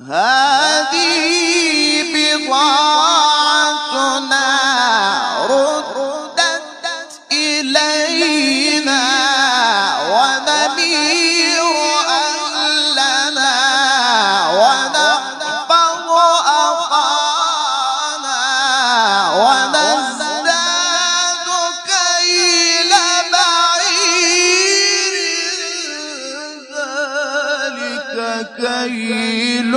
هذه بضاعتنا ردت إلينا ونمير أهلنا ونحفظ أخانا ونزداد كيل بعير ذلك كيل